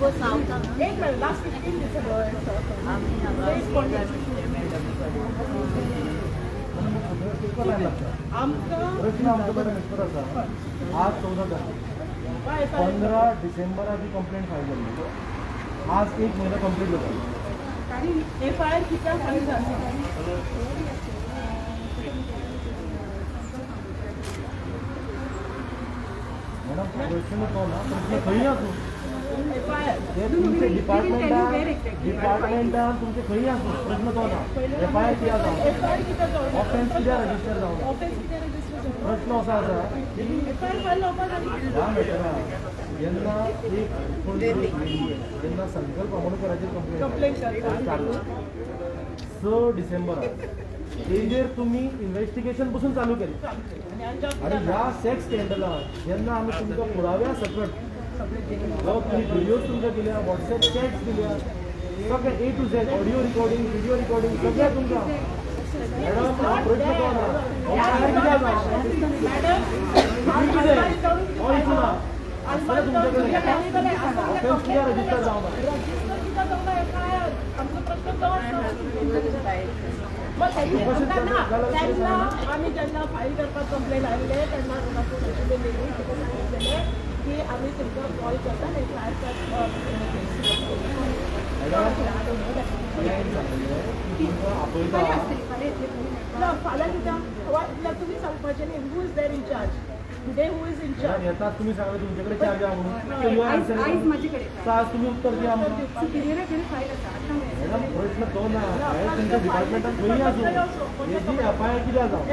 एक last 15 December. प्रश्न आमच्याकडे मिस्टर असा आज 14 तारीख 15 डिसेंबर आधी कंप्लेंट फाईल झाली. आज 1 महिना कंप्लीट होता. FIR किती फाईल झाली? मॅडम प्रश्न तो ना प्रश्न खंय असू ते तुमचे डिपार्टमेंटान तुमचे खंय असू प्रश्न तो ना FIR कित्याक जावं ऑफेन्स कित्याक रजिस्टर जावं प्रश्न असो आसा ह्या मॅटरान जेन्ना एक कोण जेन्ना संकल्प आमोणकराचेर कंप्लेंट स्टार्ट 6 डिसेंबराक तेजेर तुमी इन्व्हेस्टिगेशन पसून चालू केलें आणि ह्या सेक्स स्कॅन्डलाक जेन्ना आमी तुमकां पुराव्या सकट तुम्ही व्हिडिओज तुमकां दिल्या व्हॉट्सॲप चॅट्स दिल्या सगळें A to Z audio recording video recording सगळें तुमकां मॅडम प्रश्न तो ना कित्याक ऑफेन्स कित्याक रजिस्टर जावना आम्ही ज्यांना फाईल करपाक कंप्लेंट आयले त्यांना सांगितलेले की आम्ही तुमकां कॉल करता फाल्यां कित्याक तुम्ही सांगपाचें न्ही who is there in charge today who is in charge येतात तुम्ही सांगले तुमच्याकडे चार्ज आहा म्हणून आज तुम्ही उत्तर द्या म्हणून मॅडम प्रश्न तो ना तुमच्या डिपार्टमेंटान खंय आसूं हेजी FIR कित्याक जावं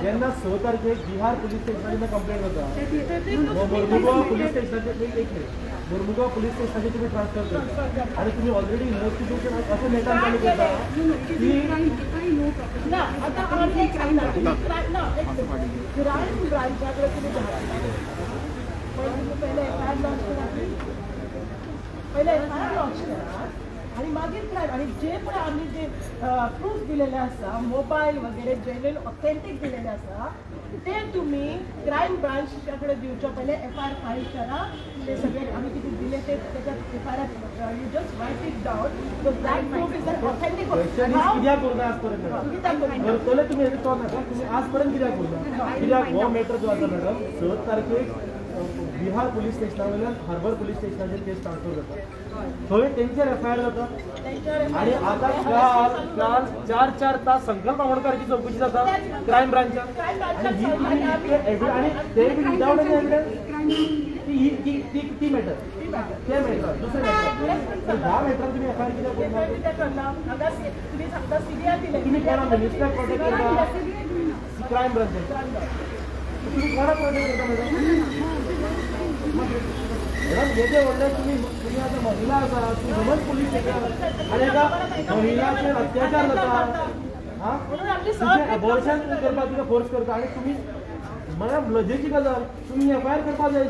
जेन्ना 6 तारखेक बिहार पुलीस स्टेशनाचेर कंप्लेंट जाता मुर्मुगांव पुलीस स्टेशनाचेर एक मिनिट मुर्मुगांव पुलीस स्टेशनाचेर तुम्ही ट्रान्सफर करता आणि तुम्ही ऑलरेडी इन्व्हेस्टिगेशन अशें मेटान चालू करता की ना आता आम्ही क्राईम ब्रांचाकडे तुम्ही पहिले FIR लॉन्च करा पहिले FIR लॉन्च करा आणि मागीर क्राईम आणि जे पण आम्ही जे प्रूफ दिलेले आसा मोबाईल वगैरे जे ऑथेंटिक दिलेले आसा ते तुम्ही क्राईम ब्रांचकडे दिवच्या पहिले FIR फाईल करा ते सगळे आम्ही किती दिले ते त्याच्यात FIR you just write it down because that proof is authentic कित्याक करता आजपर्यंत करतले तुम्ही हेजे तो नाका तुम्ही आजपर्यंत कित्याक करता कित्याक हो मॅटर जो आसा मॅडम 6 तारखेक बिहार पुलीस स्टेशना वयल्यान हार्बर पुलीस स्टेशनाचेर केस ट्रान्सफर जाता थंय तेंचेर FIR जाता आणि आता काल 4 तास संकल्प आमोणकराची चौकशी जाता क्राईम ब्रांचात आणि ही तुम्ही आणि ते बी विदाउट एनी एविडन्स ती मॅटर ते मॅटर दुसरे मॅटर ह्या मॅटर तुम्ही FIR कित्याक करना तुम्ही सांगता CBI दिले तुम्ही कोणा मिनिस्टर प्रोटेक्ट करता क्राईम ब्रांचात तुम्ही कोणा प्रोटेक्ट करता मॅडम येते व्हडले तुम्ही आता महिला आसा तुम्ही ह्युमन पुलीस स्टेशन आणि एका महिलाचेर अत्याचार जाता तुमचें एबॉर्शन करपाक तुका फोर्स करता आणि तुम्ही मॅडम लजेची गजाल तुम्ही FIR करपाक जाय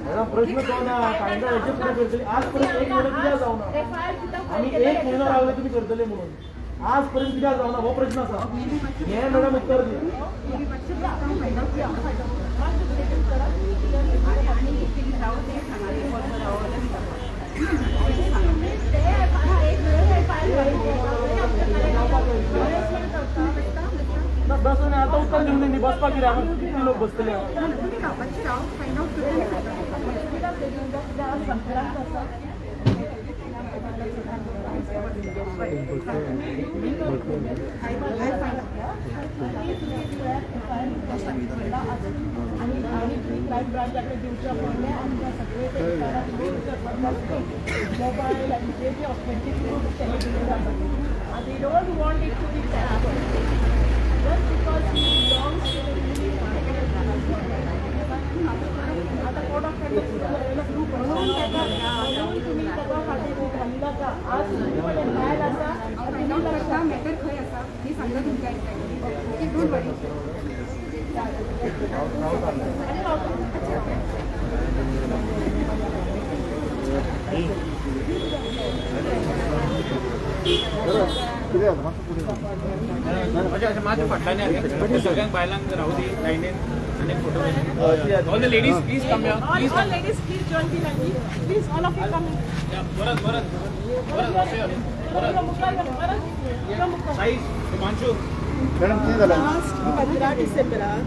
मॅडम प्रश्न तो ना कायदा हेचे फुडें करतली आज पर्यंत 1 महिनो कित्याक जावना आमी 1 महिनो रावले तुम्ही करतले म्हणून आज पर्यंत कित्याक जावना हो प्रश्न आसा हे मॅडम उत्तर दिया बसून आता उत्तर देऊन नाही बसपाक कित्याक किती लोक बसतले क्राईम ब्रांचाकडे दिवच्या पडले आमच्या सगळे मोबाईल आणि जे जे ऑथेंटिक प्रूफ त्यांनी दिलेले असतात आणि don't want it to be just because he belongs आता कोर्ट ऑफ कंडक्ट म्हणून तुम्ही सगळं फाटी घालला का आज तुम्ही बाहेर असा मॅटर खंय आसा मी सांगता तुमकां डोंट वरी माझ्या फाटल्याने सगळ्यांक बायलांक राहू दी लायनीन All the ladies, please come here. All, Please all come. ladies, please join the line. Please, all of you come. Yeah, Bharat. Sai, Himanshu. Last 15 डिसेंबराक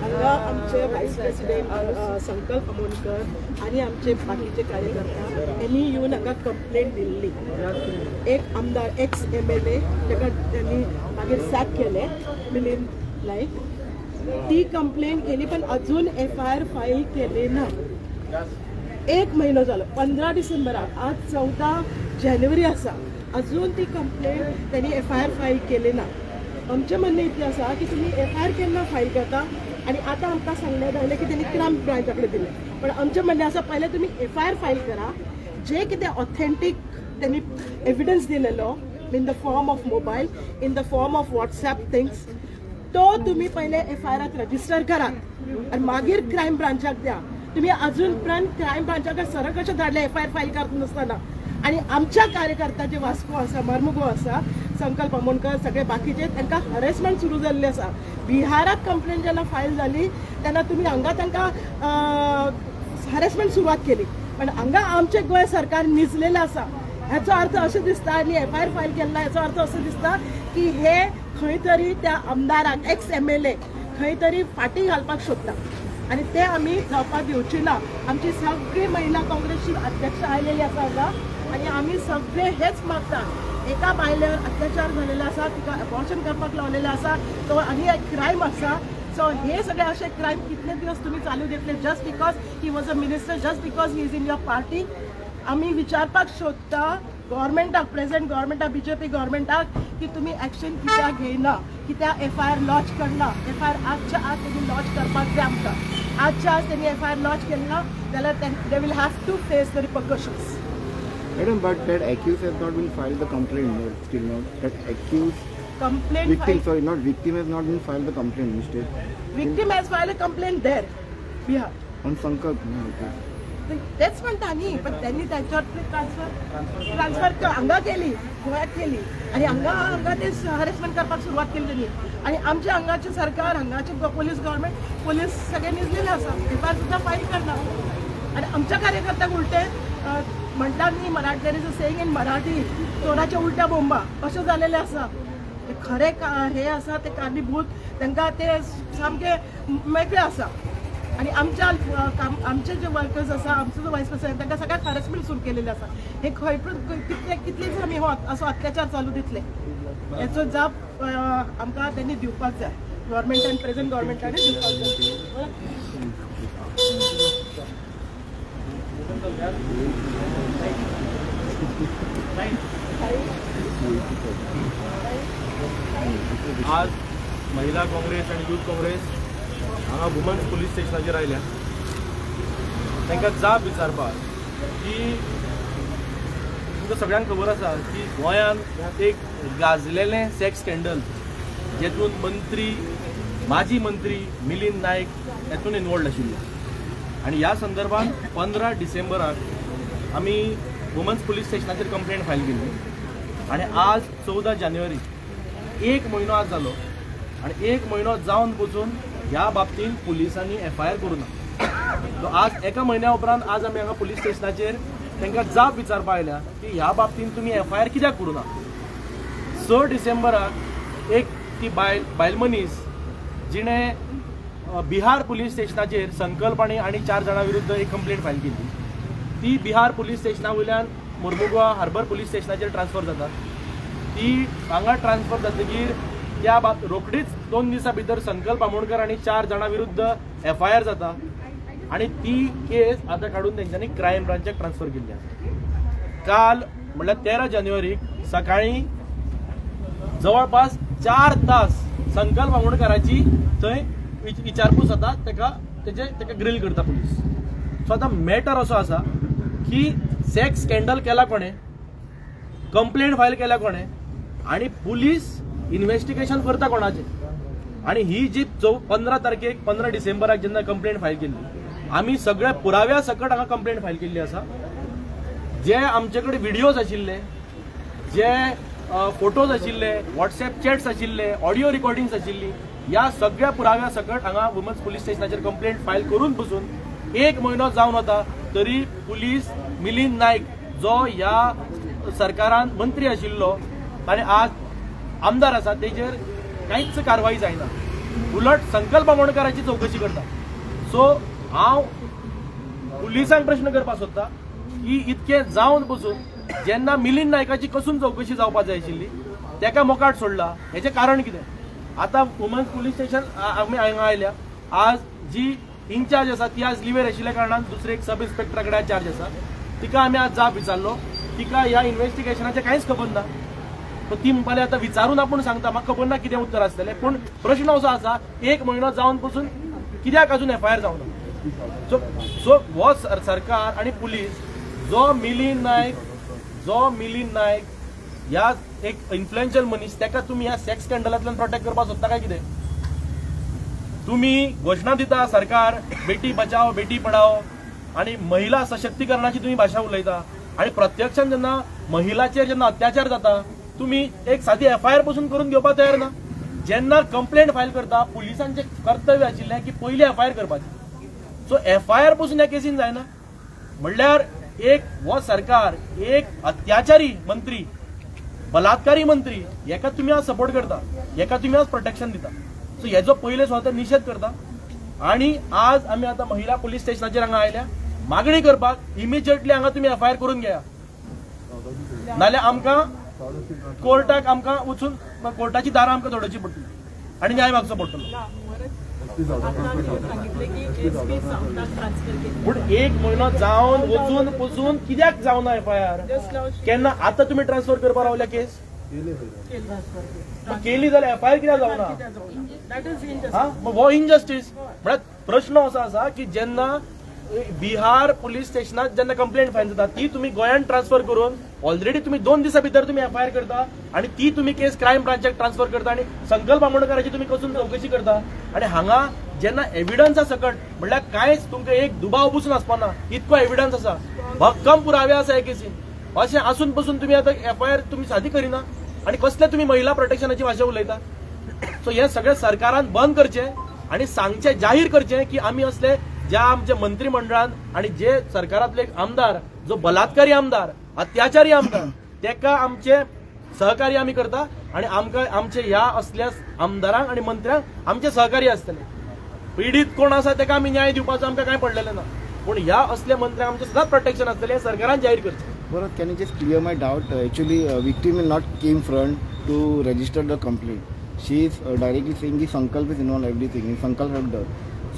हांगा आमचे व्हायस प्रेसिडेंट संकल्प आमोणकर आणि आमचे बाकीचे कार्यकर्ता यांनी येऊन हांगा कंप्लेंट दिल्ली. एक आमदार एक्स MLA ताका त्यांनी मागीर सॅक केले मिलिंद नाईक. ती कंप्लेंट केली पण अजून FIR फाईल केली ना. 1 महिनो झालो. 15 डिसेंबराक आज 14 जानेवारी आसा. अजून ती कंप्लेंट त्यांनी FIR फाईल केली ना. आमचें म्हणणें इतलें आसा की तुमी FIR केन्ना फायल करता आनी आतां आमकां सांगण्यात आयलें की तेणी क्रायम ब्रांचा कडेन दिलें. पण आमचें म्हणणें आसा पयलें तुमी FIR फायल करा. जे कितें ऑथेंटीक त्यांनी एविडन्स दिलेलो in the form of mobile, in the form of WhatsApp things, तो तुम्ही पहिले FIRाक रजिस्टर करात आणि मागीर क्रायम ब्रांचाक द्या. तुम्ही अजून पर्यंत क्रायम ब्रांचाक सरळ कशें धाडले FIR फायल करता नासतना. आणि आमच्या कार्यकर्त्याचे वास्को आसा, मर्मुगो आसा, संकल्प आमोणकर, सगळे बाकीचे तांकां हरेसमेंट सुरू जाल्लें आसा. बिहाराक कंप्लेंट जेन्ना फायल जाली तेन्ना तुमी हांगा तांकां हरेसमेंट सुरवात केली. पण हांगा आमचें गोंय सरकार निजलेलें आसा. हेचो अर्थ अशें दिसता आनी FIR फायल केला हेचो अर्थ असो दिसता की हे खंय तरी त्या आमदाराक एक्स MLA खंय तरी फाटी घालपाक सोदता आणि ते आमी जावपाक दिवची ना. आमची सगळी महिला काँग्रेसची अध्यक्ष आयलेली आसा हांगा आणि आम्ही सगळे हेच मागता. एका बायलेर अत्याचार झालेला आसा, तिका अबॉर्शन करपाक लावलेले आसा, तो आनी एक क्रायम आसा. सो हे सगळे असे क्रायम कितले दिवस तुम्ही चालू दितले just because he was a minister, just because he is in your party. आम्ही विचारपाक सोदता गव्हर्मेंटाक, प्रेझेंट गव्हर्मेंटाक, BJP गव्हर्मेंटाक की तुम्ही ॲक्शन कित्याक घेयना, कित्याक FIR लॉन्च करना. FIR आजच्या आज त्यांनी लॉन्च करपाक जाय आमकां. आजच्या आज त्यांनी FIR लॉन्च केला जाल्यार they will have to face the repercussions. Madam, but that accused has not been filed the complaint, no, still not. That accused Complaint victim, filed. sorry, not victim has not been filed the complaint, mistake. Victim has filed a complaint there, Bihar. On Sankalp, no, okay. तेच म्हणता न्ही, पण त्यांनी त्यांच्यावर transfer हांगा केली, गोंयात केली आणि हांगा ते हरेसमेंट करपाक सुरवात केली त्यांनी. आणि आमचे हांगाचे सरकार, हांगाचे पोलीस गव्हर्मेंट, पोलीस सगळे निजलेले आसा. FIR सुद्धा फाईल करना. आणि आमच्या कार्यकर्त्याक उलटे म्हणटात न्ही, Marathi there is a saying in Marathi, चोराच्या उलट्या बोंबा अशें जालेलें आसा. ते खरे हे आसा ते कारणीभूत तांकां ते सामके मेकळे आसा. आणि आमचे जे वर्कर्स आसा, आमचो जो व्हायस प्रेसिडेंट तांकां सगळ्याक हरेसमेंट सुरू केलेले आसा. हे खंय कितलेच आमी हो असो अत्याचार चालू दितले. हेचो जाप आमकां त्यांनी दिवपाक जाय. गव्हर्मेंटान, प्रेझेंट गव्हर्मेंटाने दिवपाक जाय. आज महिला काँग्रेस आणि यूथ काँग्रेस हांगा वुमन्स पुलीस स्टेशनाचेर आयल्या. तांकां जाप विचारपाक की तुमकां सगळ्यांक खबर आसा की गोंयांत एक गाजलेलें सेक्स स्कॅन्डल जेतून माजी मंत्री मिलिंद नायक हेतून इनवॉल्ड आशिल्ले. आणि ह्या संदर्भात 15 डिसेंबराक आमी वुमन्स पुलीस स्टेशनाचेर कंप्लेंट फायल केली. आणि आज 14 जानेवारी 1 महिनो आज जालो. आणि 1 महिनो जावन पसून ह्या बाबतींत पुलिसांनी FIR करूं ना. सो आज एका म्हयन्या उपरांत आज आमी हांगा पुलीस स्टेशनाचेर तांकां जाप विचारपाक आयल्या की ह्या बाबतींत तुमी FIR कित्याक करूं ना. 6 डिसेंबराक एक ती बायल मनीस जिणें बिहार पुलीस स्टेशनाचेर संकल्प आणि 4 जाणां विरुद्ध एक कंप्लेंट फायल केली. ती बिहार पुलीस स्टेशना वयल्यान मुर्मुगांव हार्बर पुलीस स्टेशनाचेर ट्रान्सफर जाता. ती हांगा ट्रान्सफर जातकीर त्या रोखडीच 2 दिसां भितर संकल्प आमोणकर आणि 4 जाणां विरुद्ध FIR जाता. आणि ती केस आता काढून तेंच्यांनी क्रायम ब्रांचाक ट्रान्सफर केल्ली आसा. काल म्हळ्यार 13 जानेवारीक सकाळी जवळपास 4 तास संकल्प आमोणकराची थंय विचारपूस जाता. तेका ग्रिल करता पुलीस. सो आतां मॅटर असो आसा की सेक्स स्कॅन्डल केला कोणे, कंप्लेंट फायल केल्या कोणे आणि पुलीस इन्व्हेस्टिगेशन करता कोणाचे. आणि ही जी 15 तारखेक 15 डिसेंबराक जेन्ना कंप्लेंट फायल केल्ली, आमी सगळ्या पुराव्या सकट हांगा कंप्लेंट फायल केल्ली आसा. जे आमचे कडेन व्हिडिओज आशिल्ले, जे फोटोज आशिल्ले, WhatsApp चॅट्स आशिल्ले, ऑडिओ रिकॉर्डिंग्स आशिल्ली, ह्या सगळ्या पुराव्या सकट हांगा वुमन्स पुलीस स्टेशनाचेर कंप्लेंट फायल करून पसून 1 म्हयनो जावन वता तरी पुलीस मिलिंद नायक जो ह्या सरकारान मंत्री आशिल्लो आनी आज आमदार आसा तेजेर कांयच कारवाई जायना. उलट संकल्प आमोणकराची चौकशी करता. सो हांव पुलिसांक प्रश्न करपाक सोदता की इतके जावन पसून जेन्ना मिलिंद नायकाची कसून चौकशी जावपाक जाय आशिल्ली तेका मोकाट सोडला. हेचें कारण कितें? आतां वुमन्स पुलीस स्टेशन आमी हांगा आयल्या. आज जी इन्चार्ज आसा ती आज लिव्हर आशिल्ल्या कारणान दुसरे एक सब इन्स्पेक्टरा कडेन चार्ज आसा. तिका आमी आज जाप विचारलो. तिका ह्या इन्व्हेस्टिगेशनाचें कांयच खबर ना. सो ती म्हणपाली आतां विचारून आपूण सांगता म्हाका खबर ना कितें उत्तर आसतलें. पूण प्रश्न असो आसा 1 म्हयनो जावन पसून कित्याक अजून FIR जावना. सो हो सरकार आणि पुलीस जो मिलिंद नायक ह्या एक इन्फ्लुएन्शियल मनीस तेका तुम्ही ह्या सेक्स स्कॅन्डलांतल्यान प्रोटेक्ट करपाक सोदता काय कितें? तुम्ही घोषणा दिता सरकार बेटी बचाव बेटी पढाओ आणि महिला सशक्तीकरणाची तुम्ही भाषा उलयता आणि प्रत्यक्षात जेन्ना महिलाचेर जेन्ना अत्याचार जाता तुम्ही एक साधी FIR पासून करून घेवपाक तयार ना. जेन्ना कंप्लेंट फायल करता पुलिसांचे कर्तव्य आशिल्लें की पयली FIR करपाची. सो FIR पासून ह्या केसीन जायना म्हणल्यार एक हो सरकार एक अत्याचारी मंत्री बलात्कारी मंत्री हेका तुम्ही आज सपोर्ट करता, हेका तुम्ही आज प्रोटेक्शन दिता. सो हेजो पयले स्वतः निषेध करता. आणि आज आम्ही आता महिला पुलीस स्टेशनाचेर हांगा आयल्या मागणी करपाक इमिजिएटली हांगा तुम्ही FIR करून घेया नाल्यार आमकां कोर्टाक आमकां वचून कोर्टाची दारां आमकां तोडची पडटली आणि न्याय मागचो पडटलो. पूण 1 म्हयनो जावन वचून पसून कित्याक जावना FIR? केन्ना आता तुम्ही ट्रान्सफर करपाक रावल्या केस केली जाल्यार FIR कित्याक जावना? मग हो इनजस्टीस. म्हळ्यार प्रश्न असो आसा की जेन्ना बिहार पुलीस स्टेशनात जेन्ना कंप्लेंट फायल जाता ती तुम्ही गोंयान ट्रान्सफर करून ऑलरेडी तुम्ही 2 दिसा भितर तुम्ही FIR करता आणि ती तुम्ही केस क्रायम ब्रांचाक ट्रान्सफर करता आणि संकल्प आमोणकराची तुम्ही कसून चौकशी करता. आणि हांगा जेन्ना एव्हिडन्स सकट म्हणल्यार कांयच तुमकां एक दुबाव बसून आसपाना इतको एव्हिडन्स आसा भक्कम पुरावे आसा हे केसीन. अशें आसून पसून तुम्ही आता FIR तुम्ही सादी करिना आणि कसले तुम्ही महिला प्रोटेक्शनाची भाषा उलयता. सो हे सगळे सरकारान बंद करचे आणि सांगचे जाहीर करचे की आम्ही असले ज्या आमच्या मंत्रिमंडळान आणि जे सरकारातले आमदार जो बलात्कारी आमदार अत्याचारी आमदार तेका आमचे सहकार्य आम्ही करता आणि आमकां आमचे ह्या असल्या आमदारांक आणि मंत्र्यांक आमचे सहकार्य आसतले. पीडित कोण आसा तेका आमी न्याय दिवपाचो आमकां कांय पडलेलें ना. पूण ह्या असल्या मंत्र्यांक आमचे सदांच प्रोटेक्शन आसतलें हे सरकारान जाहीर करचें. Bharat, can you just clear my doubt? Actually, victim will not came front to register the complaint. She is directly saying that Sankalp is involved in everything. Sankalp helped her.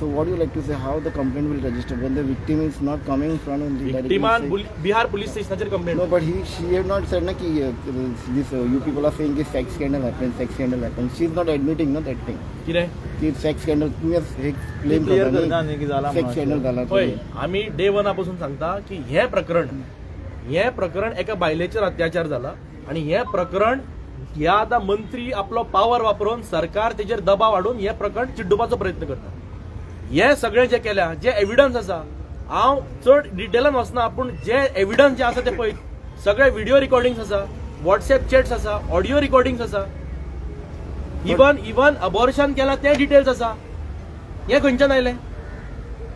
So what do you like to say? How the complaint will register when the victim is not coming in front and Victiman Bihar police station complaint. No, but she had not said na ki this you people are saying that sex scandal happened. She is not admitting not that thing. कितें? की sex scandal तुम्ही एक claim करता sex scandal झाला. होय आम्ही day 1 पासून सांगता की हे प्रकरण एका बायलेचेर अत्याचार झाला आणि हे प्रकरण ह्या आता मंत्री आपलो पावर वापरून सरकार तेजेर दबाव हाडून हे प्रकरण चिड्डुपाचो प्रयत्न करता. हे सगळे जे केल्या जे एव्हिडन्स आसा हांव चड डिटेलान वचना पूण जे एव्हिडन्स जे आसा ते पळय सगळे व्हिडिओ रिकॉर्डिंग्स आसा WhatsApp चॅट्स आसा ऑडिओ रिकॉर्डिंग्स आसा इवन अबॉर्शन केला ते डिटेल्स आसा. हे खंयच्यान आयले?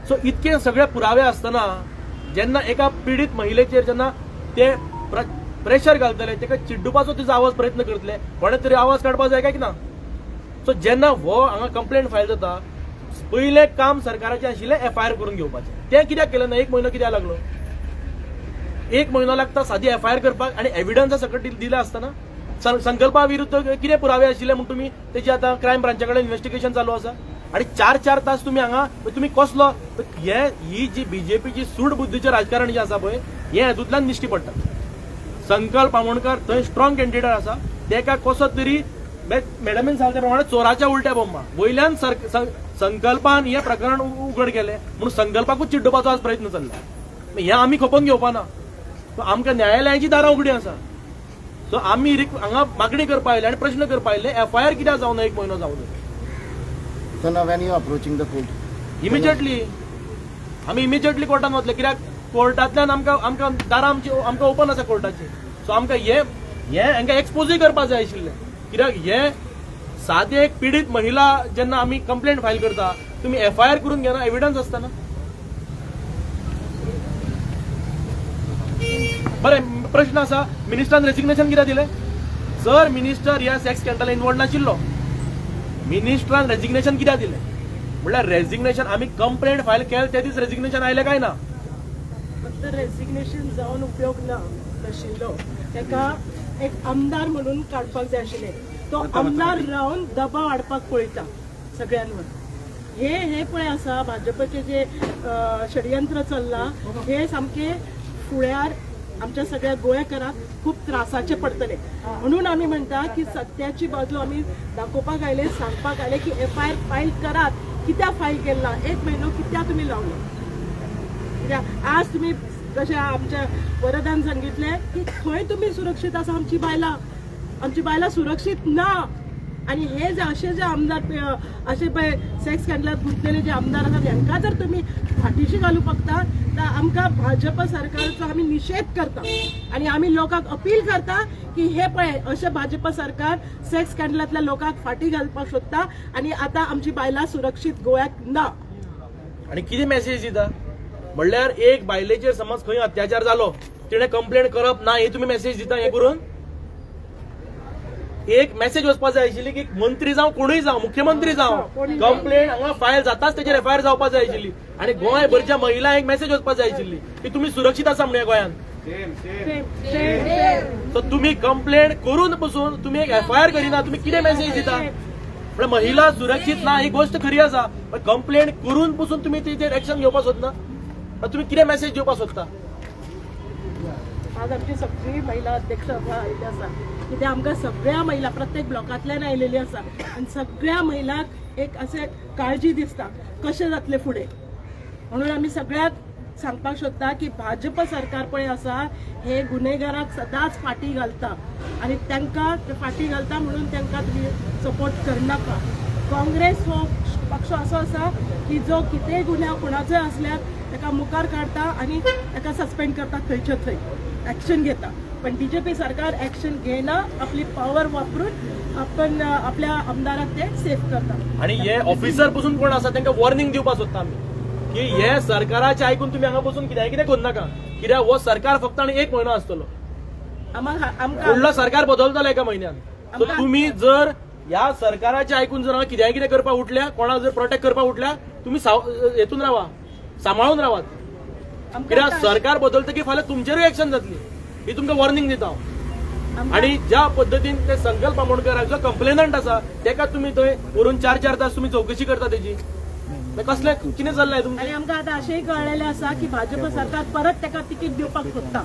सो इतके सगळे पुरावे आसतना जेन्ना एका पीडित महिलेचेर जेन्ना ते प्रेशर घालतले तेका चिड्डुपाचो तिचो आवाज प्रयत्न करतले कोणे तरी आवाज काडपाक जाय काय की ना? सो जेन्ना हो हांगा कंप्लेंट फायल जाता पहिले काम सरकाराचे आशिल्ले FIR करून घेवपाचे. ते कित्याक केलें ना? 1 म्हयनो कित्याक लागलो? 1 म्हयनो लागता सादी FIR करपाक आणि एव्हिडन्स सकट दिले आसतना संकल्पा विरुद्ध कितें पुरावे आशिल्ले म्हणून तुम्ही तेची आता क्रायम ब्रांचा कडेन इन्व्हेस्टिगेशन चालू आसा आणि 4 तास तुम्ही हांगा तुम्ही कसलो ही जी बीजेपीची सूड बुद्धीचे राजकारण जे आसा पळय हे हेतूंतल्यान दिश्टी पडटा. संकल्प आमोणकर थंय स्ट्रॉंग कॅन्डिडेट आसा तेका कसो तरी मॅडमीन सांगल्या प्रमाणे चोराच्या उलट्या बोंबा वयल्यान संकल्पान हे प्रकरण उघड केले म्हणून संकल्पाकूच चिड्डुपाचो आज प्रयत्न चल्ला. हे आमी खपोवन घेवपाना. सो आमकां न्यायालयाची दारां उगडीं आसा. सो आमी हांगा मागणी करपा आयले आनी प्रश्न करपा आयले FIR कित्याक जावना 1 म्हयनो जावन? So now when you are approaching the court? Immediately आमी इमिजिएटली कोर्टान वतले कित्याक कोर्टांतल्यान आमकां दारां आमकां ओपन आसा कोर्टाची. सो आमकां हे हांकां एक्सपोजूय करपा जाय आशिल्लें कित्याक हे साधी एक पीडित महिला जेन्ना आम्ही कंप्लेंट फायल करता तुम्ही FIR करून घेना एव्हिडन्स असताना. बरें प्रश्न असा मिनिस्टरान रेजिग्नेशन कित्याक दिलें? जर मिनिस्टर ह्या सेक्स स्कॅन्डलान इन्वॉल्व नाशिल्लो मिनिस्टरान रेजिग्नेशन कित्याक दिलें? म्हणल्यार रेजिग्नेशन आम्ही कंप्लेंट फायल केले त्या दीस रेजिग्नेशन आयलें काय ना. फक्त रेजिग्नेशन जावन उपयोग नाशिल्लो. ताका एक आमदार म्हणून काडपाक जाय आशिल्ले. तो आमदार रावन दबाव हाडपाक पळयता सगळ्यांवर. हे पळय आसा भाजपचे जे षडयंत्र चल्लां हे सामके फुड्यार आमच्या सगळ्या गोंयकारांक खूप त्रासाचे पडटले. म्हणून आम्ही म्हणटा की सत्याची बाजू आम्ही दाखोवपाक आयले, सांगपाक आयले की FIR फायल करात. कित्याक फायल केला? 1 म्हयनो कित्याक तुम्ही लावलो? कित्याक आज तुम्ही जशें आमच्या वरदान सांगितले की खंय तुम्ही सुरक्षीत आसा? आमची बायलां सुरक्षीत ना. आणि हे जे आमदार असे पळय सेक्स स्कॅन्डलात गुंतलेले जे आमदार आसात हांकां जर तुम्ही फाटीशी घालूंक बगता तर आमकां भाजप सरकारचो आमी निशेध करता. आणि आम्ही लोकांक अपील करता की हे पळय अशें भाजप सरकार सेक्स स्कॅन्डलातल्या लोकांक फाटी घालपाक सोदता आणि आता आमची बायलां सुरक्षीत गोंयांत ना. आणि कितें मेसेज दिता? म्हणल्यार एक बायलेचेर समज खंय अत्याचार जालो तिणे कंप्लेंट करप ना हे तुम्ही मेसेज दिता. हे करून एक मेसेज वचपाक जाय आशिल्ली की मंत्री जावं कोणूय जावं मुख्यमंत्री जावं कंप्लेंट हांगा फायल जाताच तेचेर FIR जावपाक जाय आशिल्ली. आणि गोंयभरच्या महिलांक एक मेसेज वचपाक जाय आशिल्ली की तुम्ही सुरक्षीत आसा म्हणून गोंयांत. सो तुम्ही कंप्लेंट करून पसून तुम्ही एक FIR करिना. तुम्ही कितें मेसेज दिता? म्हणजे महिला सुरक्षीत ना ही गोष्ट खरी आसा पण कंप्लेंट करून पसून तुम्ही तेचेर एक्शन घेवपाक सोदना. तुम्ही कितें मेसेज दिवपाक सोदता? आज आमची सगळी महिला अध्यक्ष आयिल्ली आसा कित्याक आमकां सगळ्या महिला प्रत्येक ब्लॉकांतल्यान आयिल्ली आसा आनी सगळ्या महिलांक एक अशें काळजी दिसता कशें जातलें फुडें. म्हणून आमी सगळ्याक सांगपाक सोदता की भाजप सरकार पळय आसा हे गुन्हेगाराक सदांच फाटी घालता आनी तांकां फाटी घालता म्हणून तांकां तुमी सपोर्ट करनाका. काँग्रेस हो पक्ष असो आसा की जो कितेंय गुन्हा कोणाचोय असल्यार ताका मुखार काडटा आनी ताका सस्पेंड करता थंयच्या थंय ॲक्शन घेता. पण BJP सरकार ॲक्शन घेना. आपली पॉवर वापरून आपण आपल्या आमदाराक ते सेफ करता. आणि हे ऑफिसर पसून कोण आसा तांकां वॉर्निंग दिवपाक सोदता आमी की हे सरकाराचे आयकून तुम्ही हांगा बसून कितें करू नाका. कित्याक हो सरकार फक्त आनी 1 म्हयनो आसतलो. फुडलो सरकार बदलतलो 1 म्हयन्यान. सो तुम्ही जर ह्या सरकाराचे आयकून जर कितें करपाक उठल्या कोणाक जर प्रोटेक्ट करपाक उठल्या तुम्ही हेतून रावा सांबाळून रावात. कित्याक सरकार बदलतकीर फाल्यां तुमचेरूय एक्शन जातली ही तुमकां वॉर्निंग दिता हांव. आणि ज्या पद्दतीन ते संकल्प आमोणकर जो कंप्लेनंट आसा तेका तुम्ही थंय व्हरून 4 तास तुम्ही चौकशी करता तेजी कसले कितें चल्लाय तुमचें? आणि आमकां आतां अशेंय कळलेलें आसा की भाजप सरकार परत ताका तिकीट दिवपाक सोदता.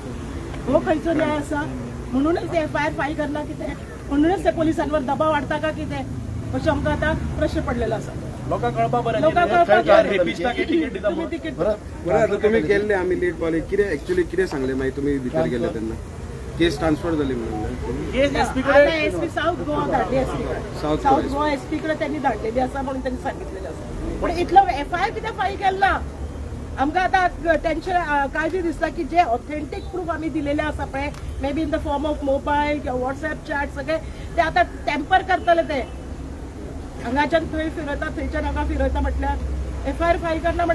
हो खंयचो न्याय आसा? म्हणूनच ते FIR फायल करना कितें? म्हणूनच ते पोलिसांवर दबाव हाडटा का कितें? अशें आमकां आतां प्रश्न पडलेलो आसा. लोकांक कळपा बरें तुम्ही तिकीट बरं आता तुम्ही गेल्ले आम्ही लेट पावले कितें एक्चुअली कितें सांगले मागीर तुम्ही भितर गेले तेन्ना केस ट्रान्सफर जाली म्हणून केस SP आता कडे SP साऊथ गोवा धाडली SP कडे. साऊथ साऊथ गोवा SP कडे त्यांनी धाडलेली आसा म्हणून त्यांनी सांगितलेलें आसा. पण इतलो FIR कित्याक फायल केला? आमकां आतां टेन्शन काळजी दिसता की जे ऑथेंटीक प्रूफ आमी दिलेले आसा पळय may be in the form of mobile किंवा WhatsApp चॅट सगळे ते आतां टॅम्पर करतले ते. हांगाच्यान थंय फिरयता थंयच्यान हांगा फिरयता म्हटल्यार FIR फायल करना म्हटल्यार